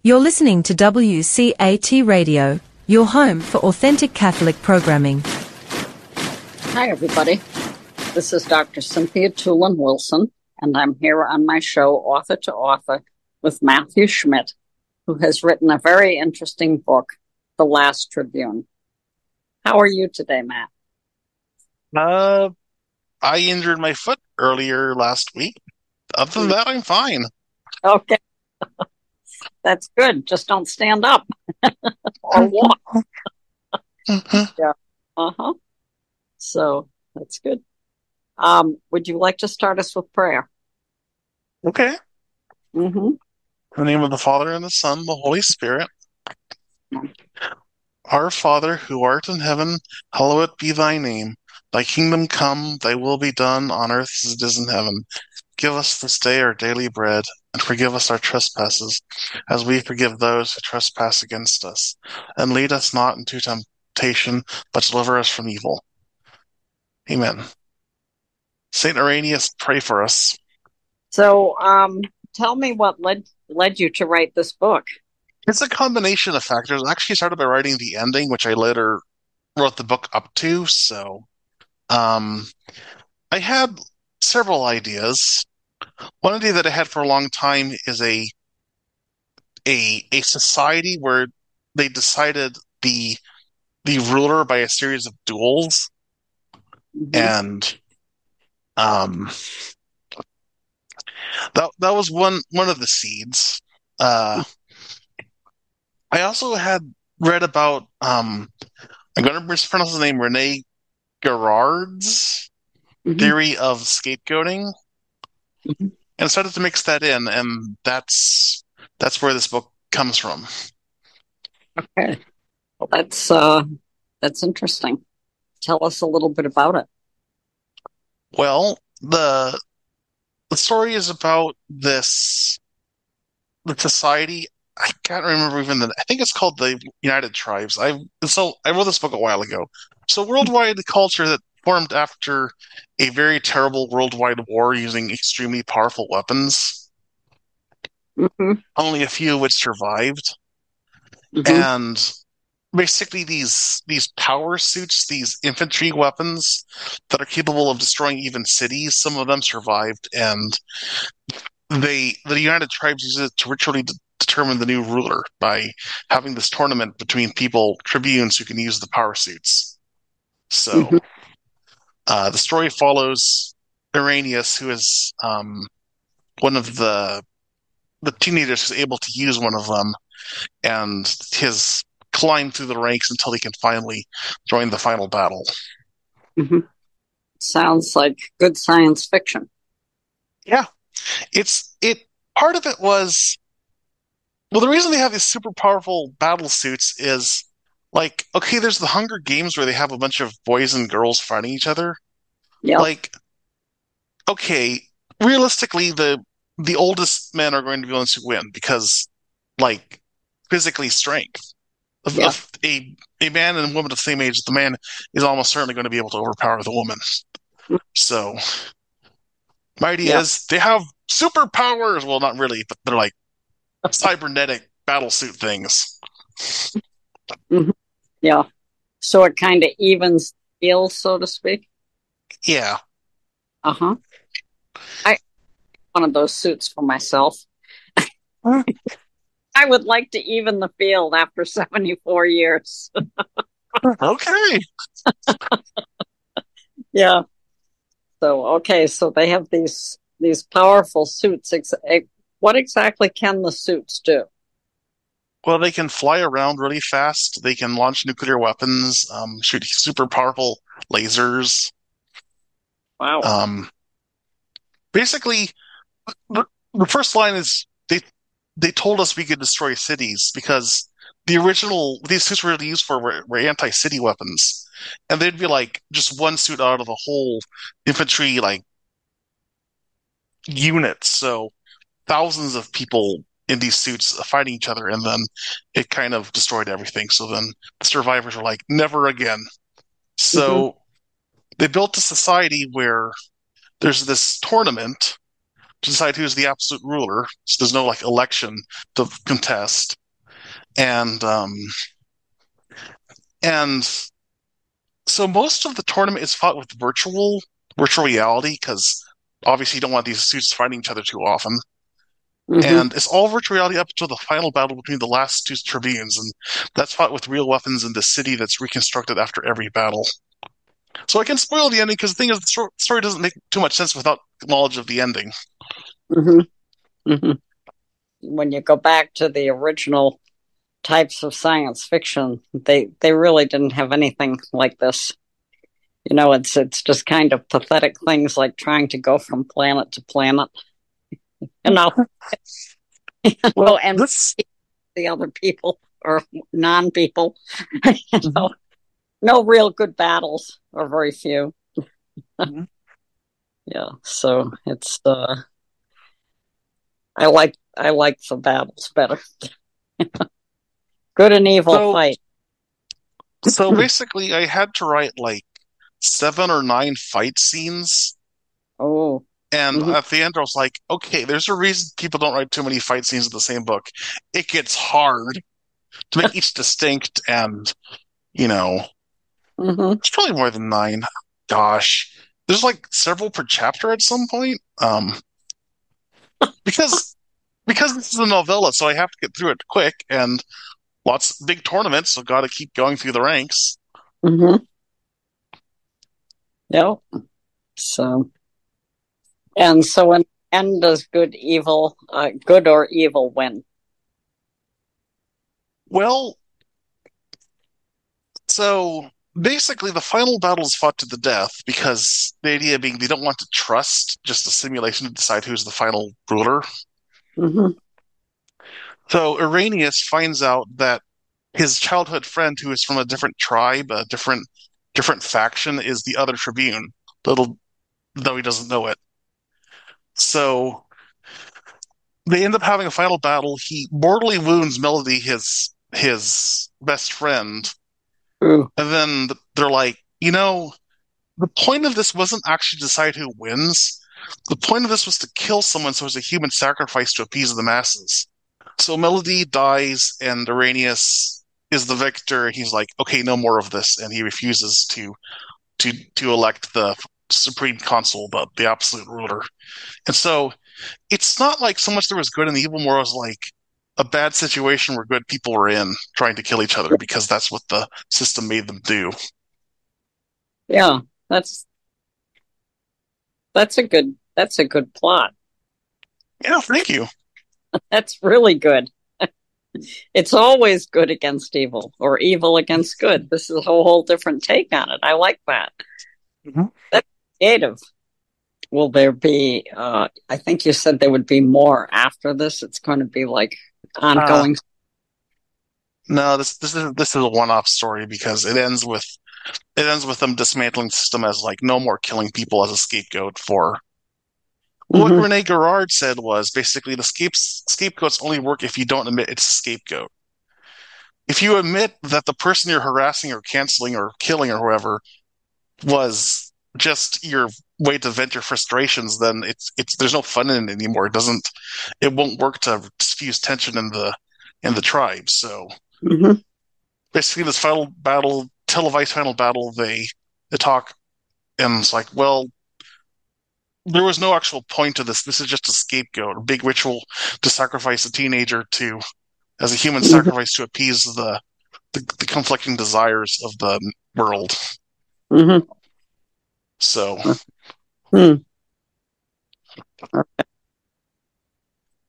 You're listening to WCAT Radio, your home for authentic Catholic programming. Hi, everybody. This is Dr. Cynthia Toolin-Wilson, and I'm here on my show, Author to Author, with Matthew Schmidt, who has written a very interesting book, The Last Tribune. How are you today, Matt? I injured my foot earlier last week. Other than that, I'm fine. Okay. That's good. Just don't stand up or walk. Yeah. Uh-huh. So that's good. Would you like to start us with prayer? Okay. Mm-hmm. In the name of the Father, and the Son, the Holy Spirit. Our Father, who art in heaven, hallowed be thy name. Thy kingdom come, thy will be done on earth as it is in heaven. Give us this day our daily bread, and forgive us our trespasses, as we forgive those who trespass against us. And lead us not into temptation, but deliver us from evil. Amen. Saint Irenaeus, pray for us. So, tell me what led you to write this book. It's a combination of factors. I actually started by writing the ending, which I later wrote the book up to. So, I had several ideas. One idea that I had for a long time is a society where they decided the ruler by a series of duels, and that was one of the seeds. I also had read about I'm going to mispronounce his name, Rene Girard's theory of scapegoating, and started to mix that in, and that's where this book comes from. Okay, well, that's interesting. Tell us a little bit about it. Well, the story is about the society. I can't remember even I think it's called the United Tribes. I wrote this book a while ago. So worldwide culture that formed after a very terrible worldwide war using extremely powerful weapons. Only a few of which survived. And basically these power suits, these infantry weapons that are capable of destroying even cities, some of them survived, and the United Tribes use it to ritually determine the new ruler by having this tournament between tribunes who can use the power suits. So the story follows Irenaeus, who is one of the teenagers who's able to use one of them, and his climb through the ranks until he can finally join the final battle. Sounds like good science fiction. Yeah. Part of it was, well, the reason they have these super powerful battle suits is, like, okay, there's the Hunger Games where they have a bunch of boys and girls fighting each other. Yeah. Like, okay, realistically, the oldest men are going to be the ones who win because, like, physically strength. Yeah. A man and a woman of the same age, the man is almost certainly going to be able to overpower the woman. So, my idea is they have superpowers. Well, not really, but they're like cybernetic battlesuit things. Yeah. So it kind of evens the scale, so to speak. Yeah. I one of those suits for myself. I would like to even the field after 74 years. Okay. Yeah. So they have these powerful suits. What exactly can the suits do? Well, they can fly around really fast. They can launch nuclear weapons, shoot super powerful lasers. Wow. Basically, the first line is they told us we could destroy cities because these suits were used for were anti-city weapons, and they'd be like just one suit out of the whole infantry like unit. So thousands of people in these suits fighting each other, and then it kind of destroyed everything. So then the survivors were like, never again. So they built a society where there's this tournament to decide who's the absolute ruler. So there's no like election to contest, and and so most of the tournament is fought with virtual reality because obviously you don't want these suits fighting each other too often. And it's all virtual reality up until the final battle between the last two tribunes, and that's fought with real weapons in the city that's reconstructed after every battle. So I can spoil the ending because the thing is, the story doesn't make too much sense without knowledge of the ending. When you go back to the original types of science fiction, they really didn't have anything like this. You know, it's just kind of pathetic things like trying to go from planet to planet. You know, Well, and the other people or non-people. You know, no real good battles, or very few. Yeah, so it's I like the battles better. Good and evil fight. So basically, I had to write like 7 or 9 fight scenes. Oh. And at the end, I was like, okay, there's a reason people don't write too many fight scenes in the same book. It gets hard to make each distinct, and, you know, it's probably more than 9. Gosh. There's like several per chapter at some point. Because this is a novella, so I have to get through it quick, and lots of big tournaments, so got to keep going through the ranks. Yep. So, and so in the end, does good or evil win? Well, so basically the final battle is fought to the death because the idea being they don't want to trust just a simulation to decide who's the final ruler. So Irenaeus finds out that his childhood friend, who is from a different tribe, a different faction, is the other tribune, though he doesn't know it. So they end up having a final battle. He mortally wounds Melody, his best friend. Ooh. And then they're like, you know, the point of this wasn't actually to decide who wins. The point of this was to kill someone so it's a human sacrifice to appease the masses. So Melody dies, and Irenaeus is the victor. He's like, okay, no more of this, and he refuses to elect the supreme consul, the absolute ruler. And so it's not like so much there was good and evil, more it was like a bad situation where good people were in trying to kill each other because that's what the system made them do. Yeah, that's a good plot. Yeah, thank you. That's really good. It's always good against evil or evil against good. This is a whole different take on it. I like that. That's creative. Will there be, I think you said there would be more after this. It's going to be like ongoing. No, this is a one-off story because it ends with them dismantling the system as like no more killing people as a scapegoat for. What Rene Girard said was basically the scapegoats only work if you don't admit it's a scapegoat. If you admit that the person you're harassing or canceling or killing or whoever was just your way to vent your frustrations, then it's there's no fun in it anymore. It won't work to diffuse tension in the tribe. So basically, this final battle, televised final battle, they talk, and it's like, well, there was no actual point to this. This is just a scapegoat, a big ritual to sacrifice a teenager as a human sacrifice to appease the conflicting desires of the world. So, okay.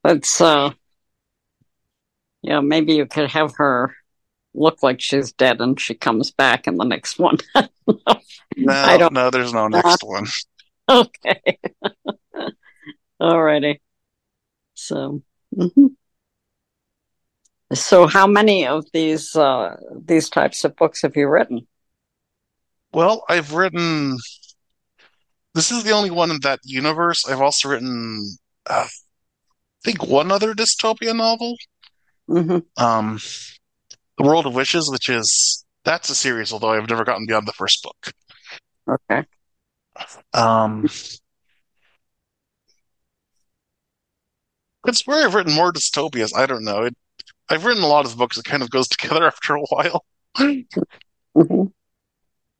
Let's yeah, maybe you could have her look like she's dead and she comes back in the next one. No, there's no next one. Okay. Alrighty. So, so how many of these types of books have you written? Well, I've written. This is the only one in that universe. I've also written, I think, one other dystopian novel. The World of Wishes, that's a series, although I've never gotten beyond the first book. Okay. It's where I've written more dystopias. I don't know. I've written a lot of books that kind of goes together after a while. Hmm.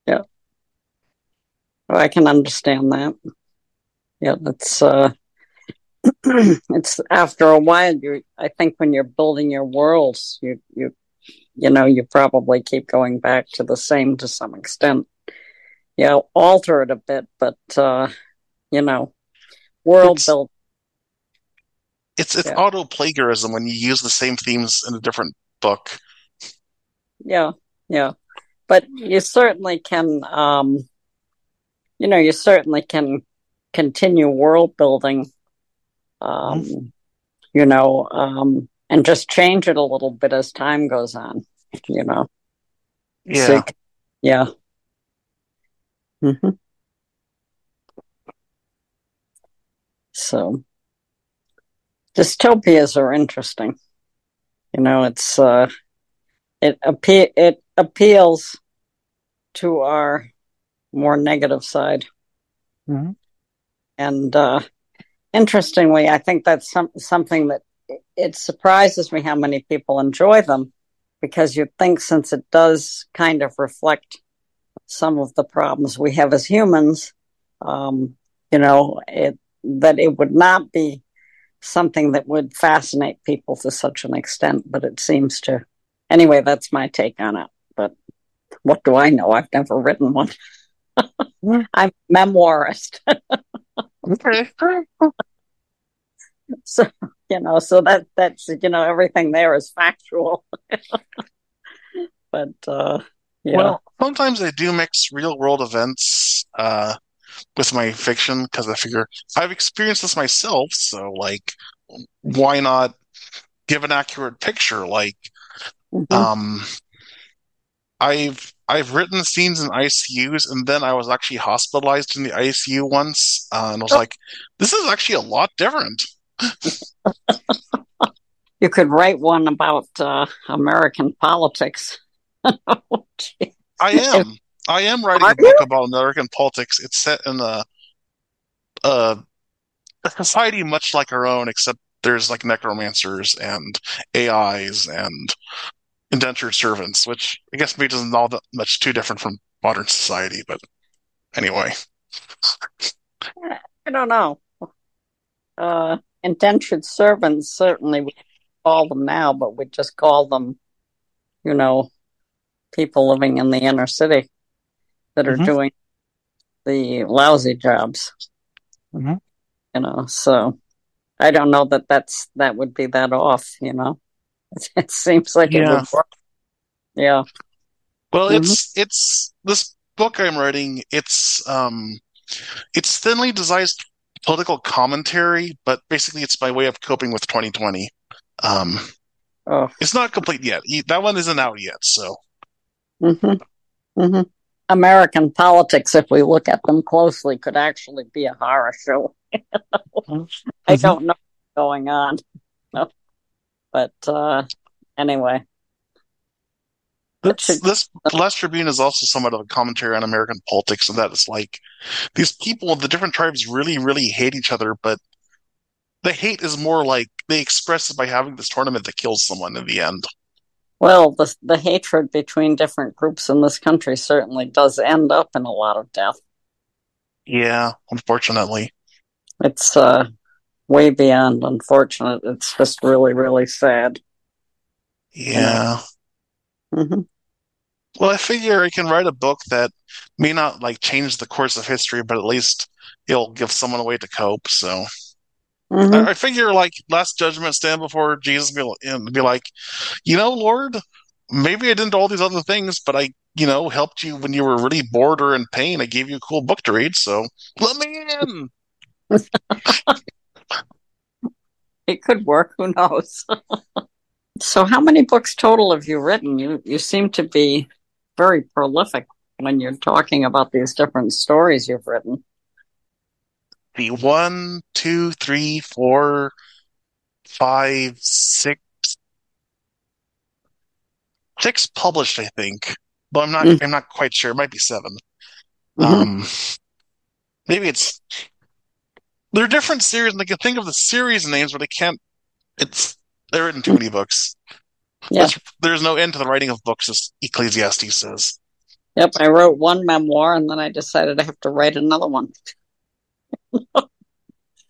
Yeah, well, I can understand that. Yeah, that's it's after a while. I think when you're building your worlds, you probably keep going back to the same to some extent. Yeah, alter it a bit, but you know, world It's build. it's Yeah, auto plagiarism when you use the same themes in a different book. yeah, yeah. But you certainly can continue world building, Mhm. um, and just change it a little bit as time goes on, you know. So, Yeah. yeah. Hmm. So dystopias are interesting. It's it appeals to our more negative side, Mhm. and interestingly, I think that's something that it surprises me how many people enjoy them, because you'd think, since it does kind of reflect some of the problems we have as humans, that it would not be something that would fascinate people to such an extent, but it seems to. Anyway, that's my take on it. But what do I know? I've never written one. I'm a memoirist. Okay. So, so that's, everything there is factual. But, yeah. Well, sometimes I do mix real world events with my fiction because I figure I've experienced this myself, so like why not give an accurate picture? Like Hmm. um I've written scenes in ICUs, and then I was actually hospitalized in the ICU once, and I was like, this is actually a lot different. You could write one about American politics. I If, am. I am writing are a you? book about American politics. It's set in a, a society much like our own, except there's like necromancers and AIs and indentured servants, which I guess maybe isn't all that much too different from modern society. But anyway, I don't know. Indentured servants, certainly we call them now, but we just call them, you know, people living in the inner city that are hmm doing the lousy jobs, hmm So I don't know that would be that off. It seems like it yeah. would work. Yeah. Well, Hmm. it's this book I'm writing. It's thinly disguised political commentary, but basically it's my way of coping with 2020. Um, Oh. it's not complete yet. That one isn't out yet, so. Hmm. Hmm. American politics, if we look at them closely, could actually be a horror show. I Mm-hmm. don't know what's going on, but anyway, it should. This Last Tribune is also somewhat of a commentary on American politics, and that it's like these people, the different tribes, really, really hate each other, but the hate is more like they express it by having this tournament that kills someone in the end. Well, the hatred between different groups in this country certainly does end up in a lot of death. Yeah, unfortunately. It's way beyond unfortunate. It's just really, really sad. You know. Yeah. Hmm. Well, I figure I can write a book that may not like change the course of history, but at least it'll give someone a way to cope. So Hmm. I figure like Last Judgment, stand before Jesus and be like, Lord, maybe I didn't do all these other things, but I, helped you when you were really bored or in pain. I gave you a cool book to read, so let me in. It could work. Who knows? So, how many books total have you written? You seem to be very prolific when you're talking about these different stories you've written. The one, two, three, four, five, six published, I think, but I'm not quite sure. It might be seven. Mm-hmm. Um, maybe it's they're different series, and I can think of the series names, but I can't It's They're written too many books. Yeah. There's no end to the writing of books, as Ecclesiastes says. Yep. I wrote one memoir and then I decided I have to write another one.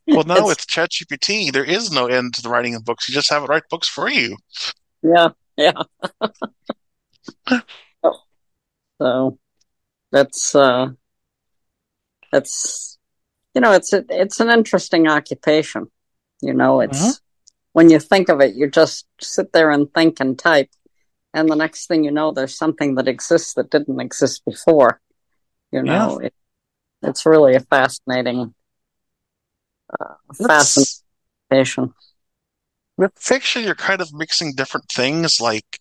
Well, now It's, with ChatGPT, there is no end to the writing of books. You just have it write books for you. yeah. Yeah. So that's, that's, it's an interesting occupation. Uh-huh. It's, when you think of it, you just sit there and think and type. And the next thing you know, there's something that exists that didn't exist before. Yeah. It's really a fascinating That's fascination. With fiction, you're kind of mixing different things. Like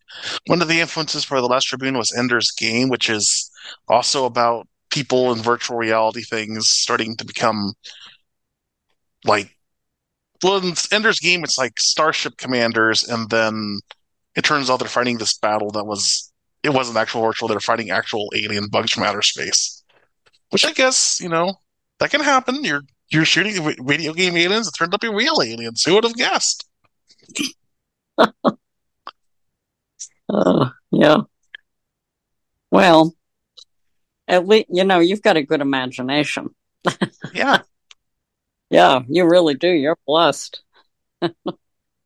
one of the influences for the Last Tribune was Ender's Game, which is also about people in virtual reality things starting to become like, well, in Ender's Game, it's like starship commanders, and then it turns out they're fighting this battle it wasn't actual virtual, they're fighting actual alien bugs from outer space. Which I guess, that can happen. You're shooting video game aliens, it turned up to be real aliens. Who would have guessed? Yeah. Well, at least, you've got a good imagination. Yeah, Yeah, you really do. You're blessed.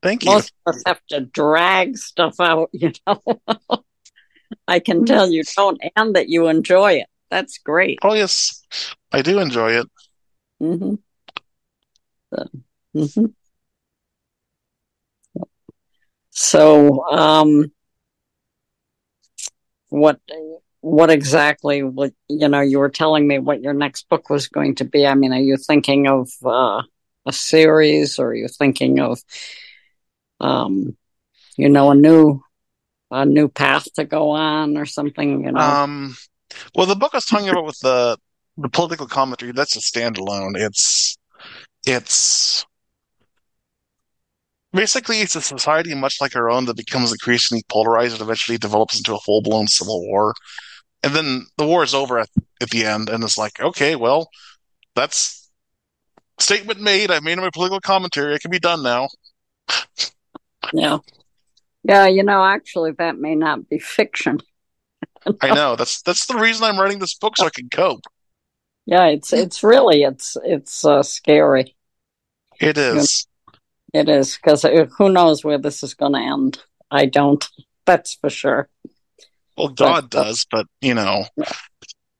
thank you. Most of us have to drag stuff out. I can tell you don't, and that you enjoy it. That's great. Oh, yes, I do enjoy it. hmm hmm So, what what exactly you were telling me what your next book was going to be. I mean, are you thinking of a series, or are you thinking of um, a new path to go on or something? Well, the book I was talking about with the political commentary, that's a standalone. It's basically it's a society much like our own that becomes increasingly polarized and eventually develops into a full-blown civil war. And then the war is over at the end, and it's like, okay, well, that's statement made. I made my political commentary. I can be done now. Yeah, yeah. Actually, that may not be fiction. I know. That's the reason I'm writing this book, so I can cope. Yeah, it's really it's scary. It You know, is. it is, because who knows where this is going to end. I don't. That's for sure. Well, But God does, but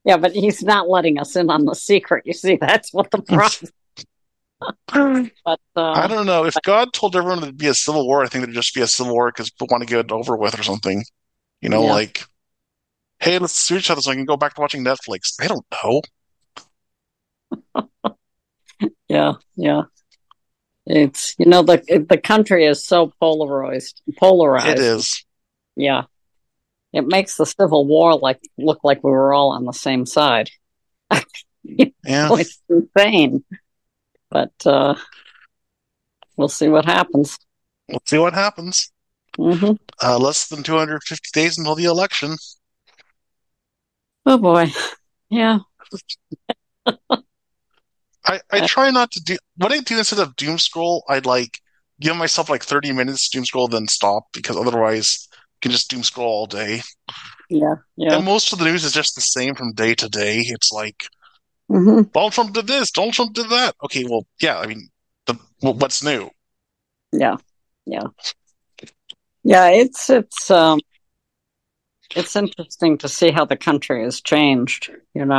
yeah, but he's not letting us in on the secret. You see, that's what the problem. But I don't know. If God told everyone there'd be a civil war, I think there'd just be a civil war because people want to get it over with or something. yeah, Like, hey, let's sue each other so I can go back to watching Netflix. I don't know. yeah, yeah. It's the country is so polarized. It Polarized. is. Yeah, it makes the Civil War look like we were all on the same side. Yeah. It's insane. But we'll see what happens. We'll see what happens. hmm Less than 250 days until the election. Oh boy, yeah, I try not to do what I do instead of doom scroll. I'd like give myself like 30 minutes to doom scroll, then stop because otherwise I can just doom scroll all day. yeah, yeah. And most of the news is just the same from day to day. It's like hmm Donald Trump did this, Donald Trump did that. Okay, well, yeah, I mean, what's new? Yeah, yeah, yeah. It's interesting to see how the country has changed. And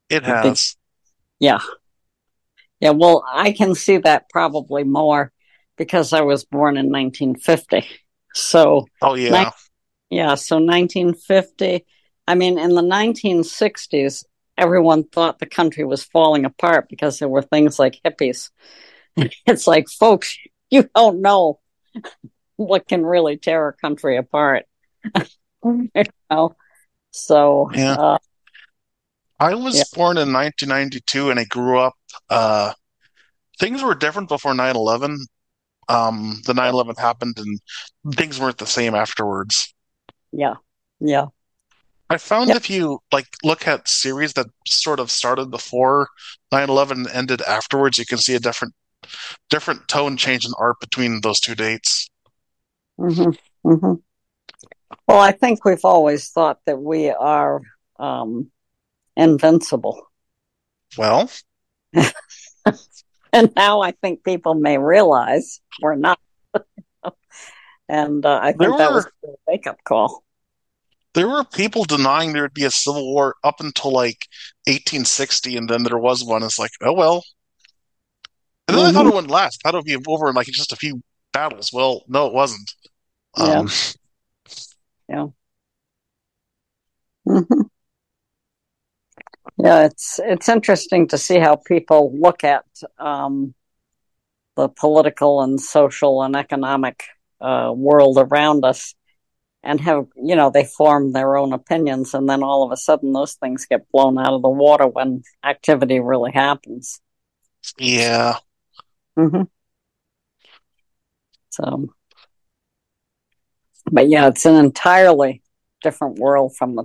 It I think, has. yeah, yeah. Well, I can see that probably more because I was born in 1950. So, Oh ni- yeah, yeah, so 1950. I mean, in the 1960s, everyone thought the country was falling apart because there were things like hippies. It's like, folks, you don't know what can really tear a country apart. you know? So, yeah. I was yeah, born in 1992 and I grew up. Uh, Things were different before 9/11. The 9/11 happened and things weren't the same afterwards. yeah, yeah, I found yeah, if you like look at series that sort of started before 9/11 and ended afterwards, you can see a different different tone change in art between those two dates. hmm hmm Well, I think we've always thought that we are invincible. Well, And now I think people may realize we're not. And I there think that was were a wake-up call. there were people denying there would be a civil war up until like 1860, and then there was one. It's like, oh well. And then I thought hmm it wouldn't last. I thought it would be over in like just a few battles. Well, no, it wasn't. Yeah, Um, yeah. hmm Yeah, it's interesting to see how people look at the political and social and economic world around us and have, they form their own opinions, and then all of a sudden those things get blown out of the water when activity really happens. yeah. hmm So, but yeah, it's an entirely different world from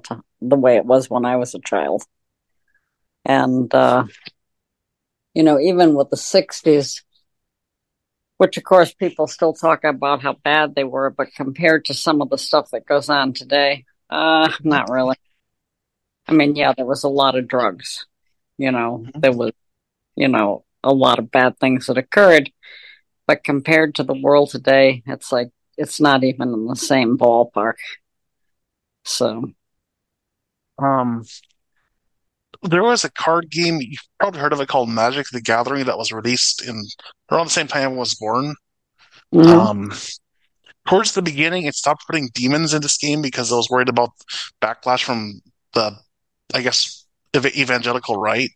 the way it was when I was a child. And, even with the 60s, which of course people still talk about how bad they were, but compared to some of the stuff that goes on today, not really. I mean, yeah, there was a lot of drugs, there was, a lot of bad things that occurred, but compared to the world today, it's like, it's not even in the same ballpark. So, Um, there was a card game you've probably heard of it called Magic: The Gathering that was released in around the same time I was born. mhm, Um, Towards the beginning, it stopped putting demons in this game because I was worried about backlash from the, I guess, evangelical right.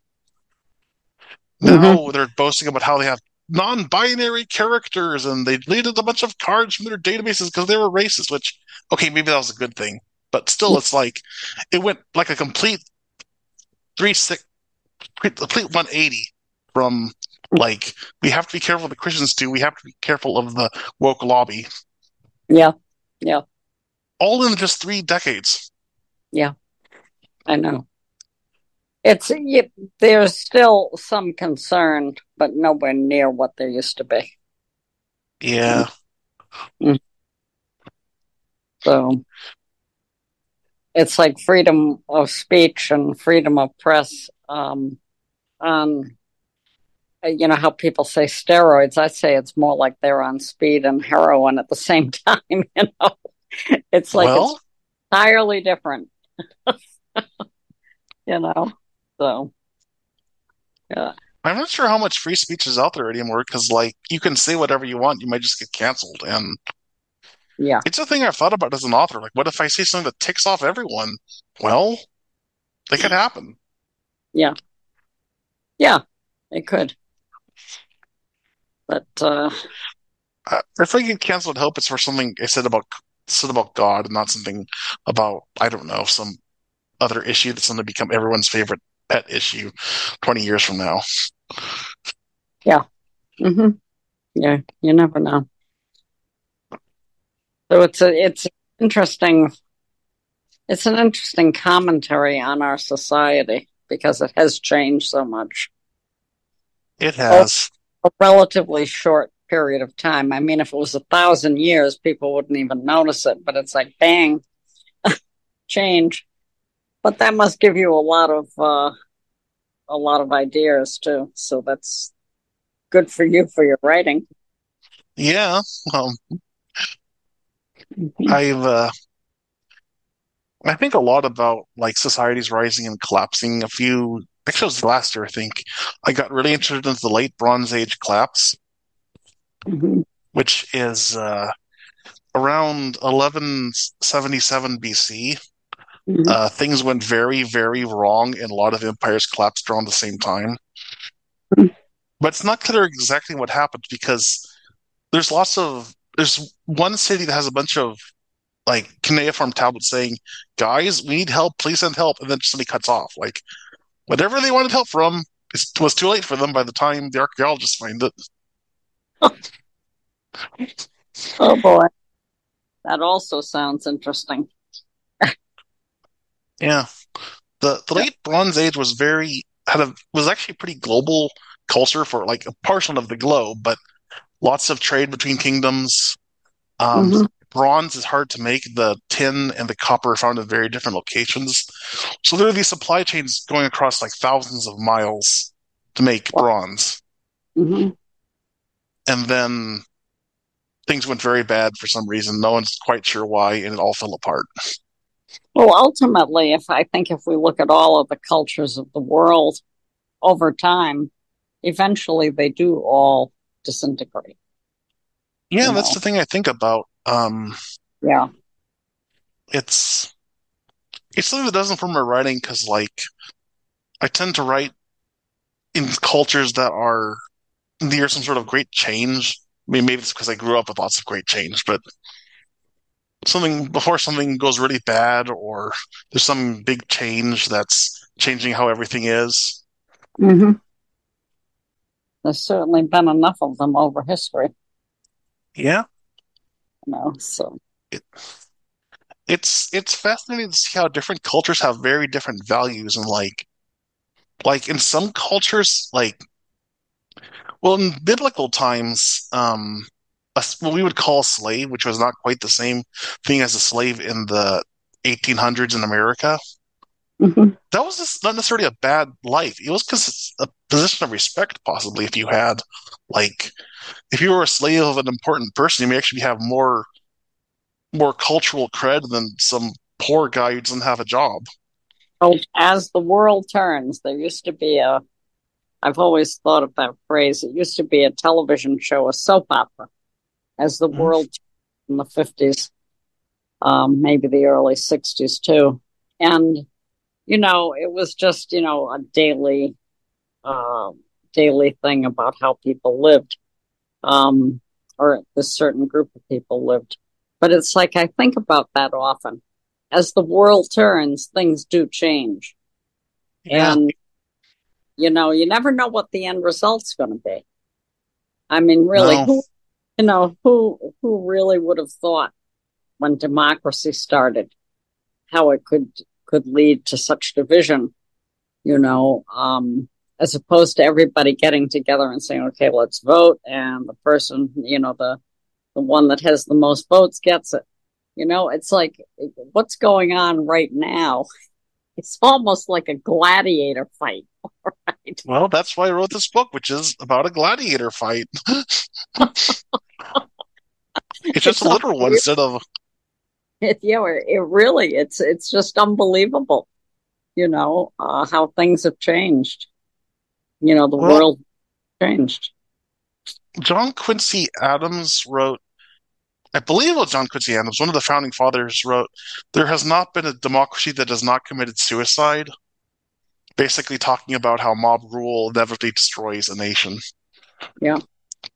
mhm, Now they're boasting about how they have non-binary characters and they deleted a bunch of cards from their databases because they were racist. Which, okay, maybe that was a good thing, but still, it's like it went like a complete complete 180 from like we have to be careful the Christians do. We have to be careful of the woke lobby. yeah, yeah, All in just 3 decades. yeah, I know. There's still some concern, but nowhere near what there used to be. Yeah. Mm. So it's like freedom of speech and freedom of press. On how people say steroids. I say it's more like they're on speed and heroin at the same time. It's like it's Well, entirely different. You know, so yeah, I'm not sure how much free speech is out there anymore because, like, you can say whatever you want, you might just get canceled. And yeah, it's a thing I've thought about as an author. Like, what if I say something that ticks off everyone? Well, that could happen. yeah, yeah. It could, but If I get canceled, I hope it's for something I said about God and not something about, I don't know, some other issue that's going to become everyone's favorite pet issue 20 years from now. yeah, hmm yeah. You never know. So it's interesting. It's an interesting commentary on our society because it has changed so much It over has. a relatively short period of time. I mean, if it was 1,000 years, people wouldn't even notice it. But it's like bang, change. But that must give you a lot of ideas too. So that's good for you for your writing. Yeah. Um, Mhm. I've I think a lot about like societies rising and collapsing. Actually, it was last year, I think. I got really interested into the late Bronze Age collapse, Mhm. which is around 1177 BC. Mhm. Things went very, very wrong, and a lot of empires collapsed around the same time. But it's not clear exactly what happened because there's one city that has a bunch of like cuneiform tablets saying, "Guys, we need help. Please send help," and then somebody cuts off. Like whatever they wanted help from, it was too late for them by the time the archaeologists find it. Oh boy, that also sounds interesting. Yeah, the Yeah. late Bronze Age was was actually pretty global culture for like a portion of the globe, but lots of trade between kingdoms. Mm-hmm. Bronze is hard to make. The tin and the copper are found in very different locations. So there are these supply chains going across like thousands of miles to make bronze. Mm-hmm. And then things went very bad for some reason. No one's quite sure why, and it all fell apart. Well, ultimately, if we look at all of the cultures of the world over time, eventually they do all disintegrate. Yeah, You that's know? the thing I think about. Yeah. It's something that doesn't inform my writing because, like, I tend to write in cultures that are near some sort of great change. I mean, maybe it's because I grew up with lots of great change, but something before something goes really bad or there's some big change that's changing how everything is. Mm-hmm. There's certainly been enough of them over history, Yeah, so. it, it's fascinating to see how different cultures have very different values and like in some cultures, like well, in biblical times, what we would call a slave, which was not quite the same thing as a slave in the 1800s in America. Mm-hmm. That was just not necessarily a bad life. It was because it's a position of respect, possibly. If you had, like, if you were a slave of an important person, you may actually have more cultural cred than some poor guy who doesn't have a job. Oh, as the world turns, there used to be I've always thought of that phrase. It used to be a television show, a soap opera, as the Mhm. world in the 50s, maybe the early 60s too. And, it was just, a uh, daily thing about how people lived, or this certain group of people lived. But it's like I think about that often. As the world turns, things do change. Yeah, And, you never know what the end result's going to be. I mean, really, no. who really would have thought when democracy started how it could lead to such division, you know, um, as opposed to everybody getting together and saying, okay, let's vote, and the person, the one that has the most votes gets it. It's like what's going on right now. It's almost like a gladiator fight, right? Well, that's why I wrote this book, which is about a gladiator fight. It's just It's a literal one unbelievable. instead of It's just unbelievable, how things have changed. The well, world changed. John Quincy Adams wrote, I believe it was John Quincy Adams, one of the founding fathers wrote, there has not been a democracy that has not committed suicide, basically talking about how mob rule inevitably destroys a nation. Yeah.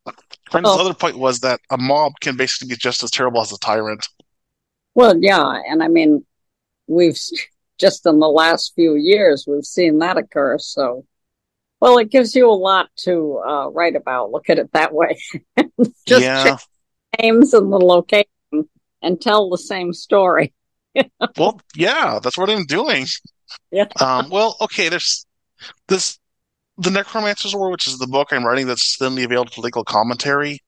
And his Oh, other point was that a mob can basically be just as terrible as a tyrant. well, yeah. And I mean, we've just in the last few years, we've seen that occur. So, well, it gives you a lot to write about. Look at it that way. Just change Yeah. names and the location and tell the same story. Well, yeah, that's what I'm doing. Yeah. Well, okay, there's this The Necromancer's War, which is the book I'm writing that's thinly veiled political commentary.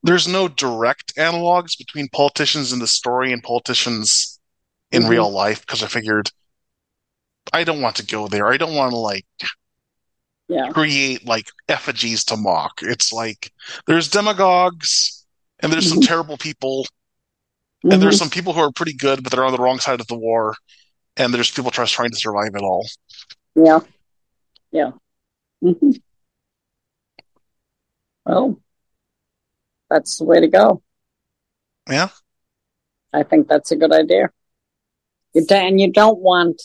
There's no direct analogs between politicians in the story and politicians in Mm-hmm. real life because I figured I don't want to go there. I don't want to like Yeah. create like effigies to mock. It's like there's demagogues and there's some Mm-hmm. terrible people and there's Mm-hmm. some people who are pretty good but they're on the wrong side of the war and there's people just trying to survive it all. Yeah. Yeah. Mm-hmm. Well, that's the way to go. Yeah. I think that's a good idea. And you don't want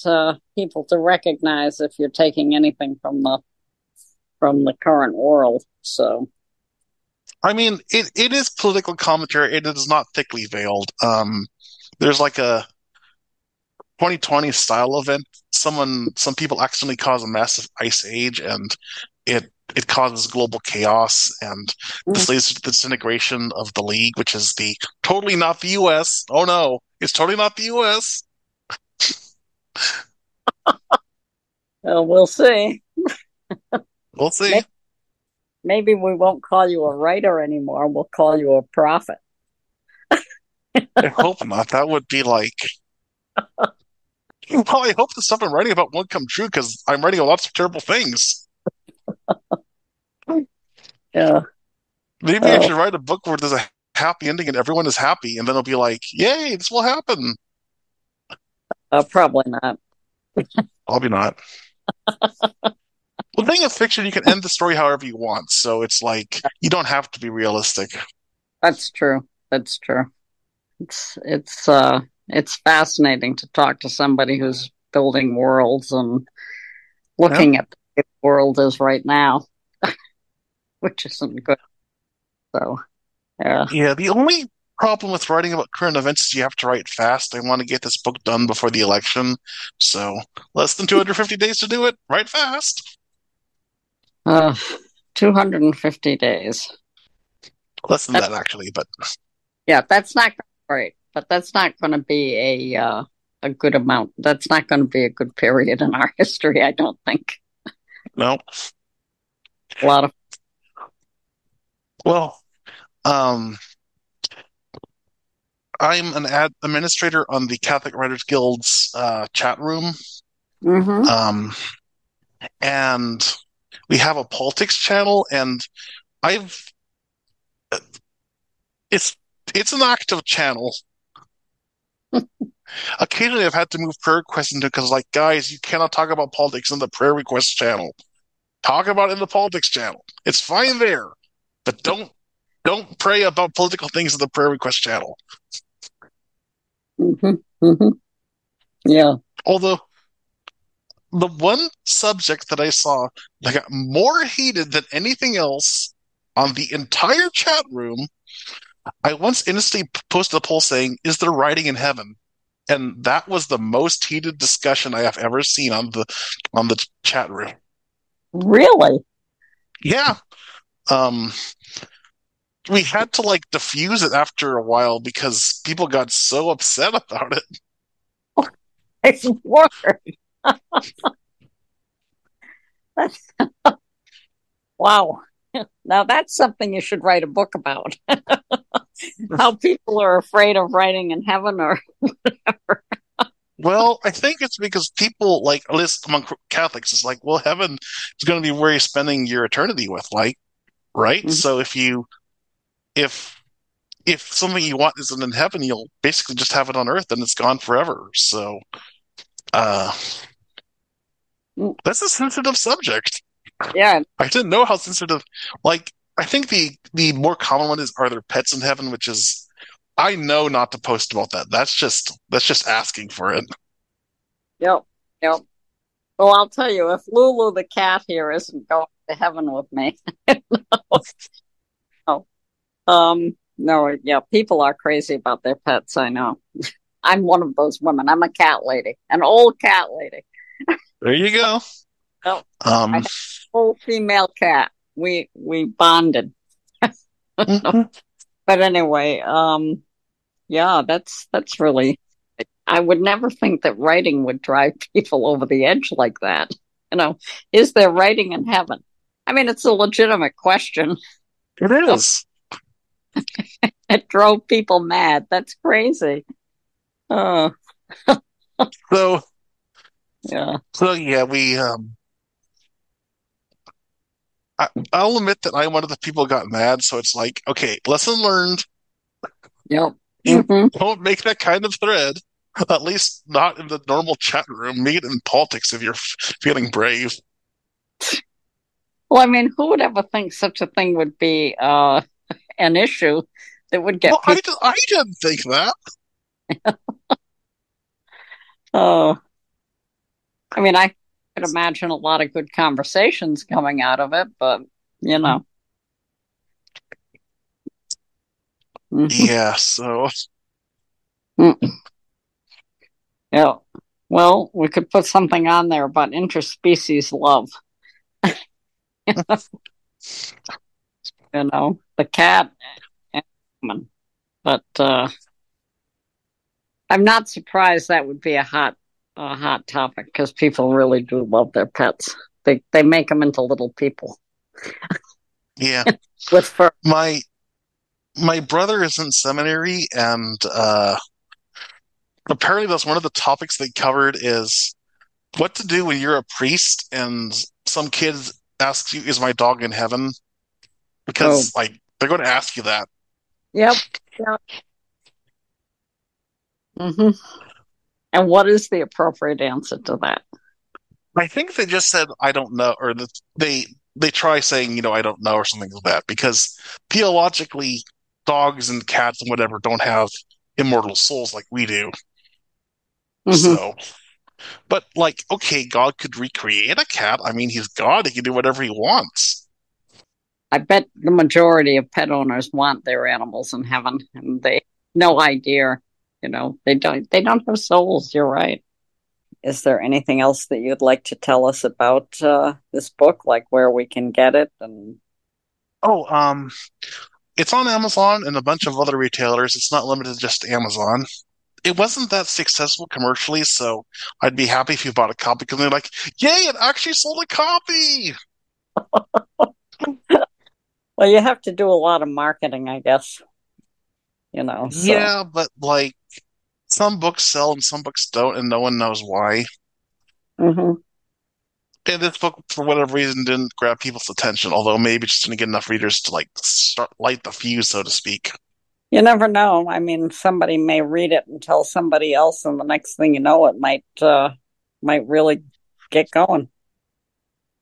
people to recognize if you're taking anything from the current world. So, I mean, it is political commentary. It is not thickly veiled. There's like a 2020 style event. Some people accidentally cause a massive ice age, and it causes global chaos, and mm, this leads to the disintegration of the League, which is the totally not the U.S. Oh no, it's totally not the U.S. we'll see. We'll see. Maybe, maybe we won't call you a writer anymore. We'll call you a prophet. I hope not. That would be like, well, I hope the stuff I'm writing about won't come true because I'm writing lots of terrible things. Yeah. Maybe I should write a book where there's a happy ending and everyone is happy, and then it'll be like, yay, this will happen. Probably not. Probably not. Well, the thing of fiction, you can end the story however you want, so it's like you don't have to be realistic. That's true. That's true. It's fascinating to talk to somebody who's building worlds and looking at the way the world is right now, which isn't good. So, yeah. Yeah, the only problem with writing about current events is you have to write fast. I want to get this book done before the election, so less than 250 days to do it. Write fast. 250 days. Less than that, actually, but yeah, that's not great. But that's not going to be a good amount. That's not going to be a good period in our history, I don't think. no. A lot of. Well, I'm an administrator on the Catholic Writers Guild's chat room. Mm-hmm. And we have a politics channel, and it's an active channel. Occasionally, I've had to move prayer requests into it because, like, guys, you cannot talk about politics in the prayer request channel. Talk about it in the politics channel. It's fine there, but don't pray about political things in the prayer request channel. Mm-hmm. Mm-hmm. Yeah. Although the one subject that I saw that got more heated than anything else on the entire chat room, I once innocently posted a poll saying, "Is there writing in heaven?" And that was the most heated discussion I have ever seen on the chat room. Really? Yeah. We had to like diffuse it after a while because people got so upset about it. It's worse. Wow. Now that's something you should write a book about. How people are afraid of writing in heaven or whatever. Well, I think it's because people, like, at least among Catholics, it's like, well, heaven is going to be where you're spending your eternity with, like, right? Mm-hmm. So if something you want isn't in heaven, you'll basically just have it on earth and it's gone forever. So, that's a sensitive subject. Yeah. I didn't know how sensitive, like, I think the more common one is, are there pets in heaven? Which is, I know not to post about that. That's just asking for it. Yep. Well, I'll tell you, if Lulu the cat here isn't going to heaven with me, no, yeah, people are crazy about their pets. I know. I'm one of those women. I'm a cat lady, an old cat lady. There you go. Oh, I have a whole female cat. We bonded. Mm-hmm. But anyway, yeah, that's really. I would never think that writing would drive people over the edge like that. Is there writing in heaven? I mean, it's a legitimate question. It is. It drove people mad. That's crazy. So yeah, we I'll admit that I'm one of the people who got mad. So it's like, okay, lesson learned. Yep. Don't make that kind of thread. At least not in the normal chat room. Make it in politics if you're feeling brave. Well, I mean, who would ever think such a thing would be an issue that would get people... I didn't think that. I mean, I could imagine a lot of good conversations coming out of it, but Yeah, so yeah. Well, we could put something on there about interspecies love. The cat and woman. But I'm not surprised that would be a hot topic because people really do love their pets. They make them into little people. Yeah. with fur. My brother is in seminary, and apparently that's one of the topics they covered is what to do when you're a priest and some kid asks you, "Is my dog in heaven?" Oh, Because like they're going to ask you that. yep. Yep. hmm And what is the appropriate answer to that? I think they just said, "I don't know," or they try saying, "I don't know," or something like that, because theologically, dogs and cats and whatever don't have immortal souls like we do. hmm So, but like, okay, God could recreate a cat. I mean, he's God; he can do whatever he wants. I bet the majority of pet owners want their animals in heaven, and they no idea. They don't have souls. You're right. Is there anything else that you'd like to tell us about this book, like where we can get it? And Oh, it's on Amazon and a bunch of other retailers. It's not limited just to Amazon. It wasn't that successful commercially, so I'd be happy if you bought a copy because they're like, "Yay! It actually sold a copy." well, you have to do a lot of marketing, I guess. So Yeah, but like some books sell and some books don't, and no one knows why. hmm And this book, for whatever reason, didn't grab people's attention. Although maybe it just didn't get enough readers to like start light the fuse, so to speak. you never know. I mean, somebody may read it and tell somebody else, and the next thing you know, it might really get going.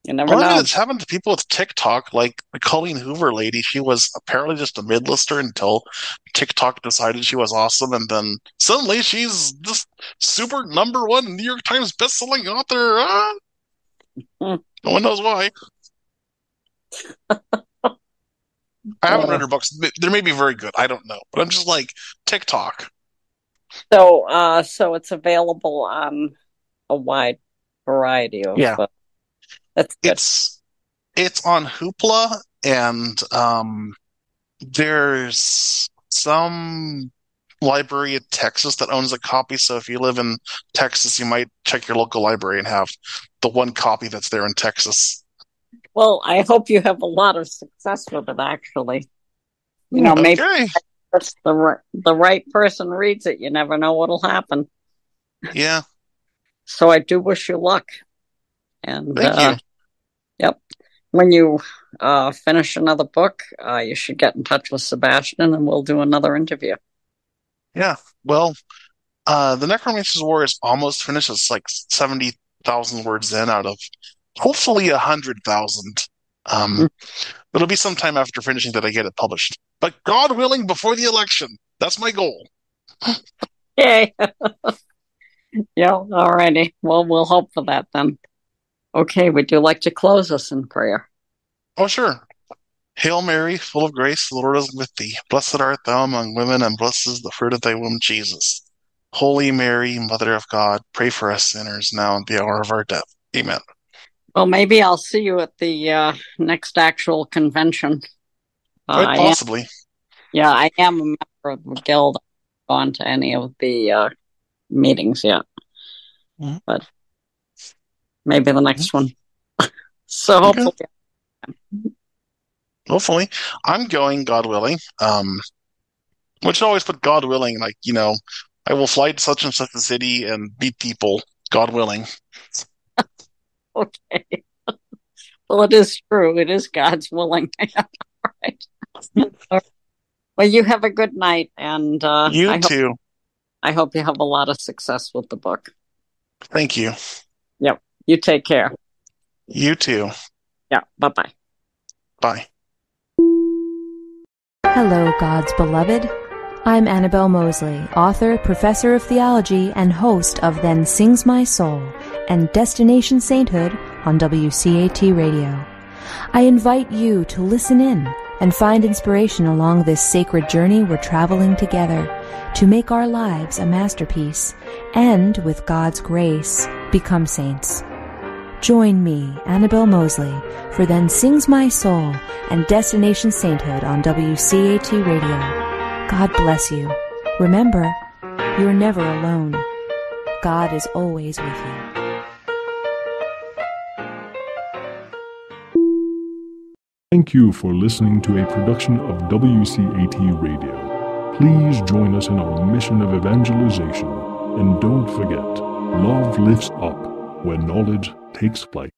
You never Well, I mean, know. it's happened to people with TikTok, like the Colleen Hoover lady. She was apparently just a mid-lister until TikTok decided she was awesome, and then suddenly she's just super #1 New York Times best-selling author. Hmm. No one knows why. I haven't read Uh, her books. They may be very good. I don't know, but I'm just like TikTok. so it's available on a wide variety of. Yeah, That's good. it's on Hoopla, and there's some library in Texas that owns a copy. So if you live in Texas, you might check your local library and have the one copy that's there in Texas. Well, I hope you have a lot of success with it. Actually, maybe Okay. if the right person reads it. You never know what'll happen. Yeah. So I do wish you luck. And Thank you. yep, when you finish another book, you should get in touch with Sebastian, and we'll do another interview. Yeah. Well, the Necromancer's War is almost finished. It's like 70,000 words in out of hopefully 100,000. Mm. It'll be some time after finishing that I get it published. But God willing, before the election. That's my goal. Yay! Yeah. All righty. Well, we'll hope for that then. Okay. Would you like to close us in prayer? Oh, sure. Hail Mary, full of grace, the Lord is with thee. Blessed art thou among women, and blessed is the fruit of thy womb, Jesus. Holy Mary, Mother of God, pray for us sinners now and the hour of our death. Amen. Well, maybe I'll see you at the next actual convention. Quite I am, possibly. yeah, I am a member of the guild. I haven't gone to any of the meetings yet, Mhm. but maybe the next one. So Okay. hopefully, Hopefully. I'm going, God willing. Which always put God willing, like, I will fly to such and such a city and meet people, God willing. okay. Well, it is true. It is God's willing. All right. Well, you have a good night, and You too. I hope you have a lot of success with the book. Thank you. Yep. You take care. You too. Yeah. Bye-bye. Bye. Hello, God's beloved. I'm Annabelle Mosley, author, professor of theology, and host of Then Sings My Soul and Destination Sainthood on WCAT Radio. I invite you to listen in and find inspiration along this sacred journey we're traveling together to make our lives a masterpiece and, with God's grace, become saints. Join me, Annabelle Mosley, for Then Sings My Soul and Destination Sainthood on WCAT Radio. God bless you. Remember, you're never alone. God is always with you. Thank Thank you for listening to a production of WCAT Radio. Please join us in our mission of evangelization. And don't forget, love lifts up when knowledge takes flight.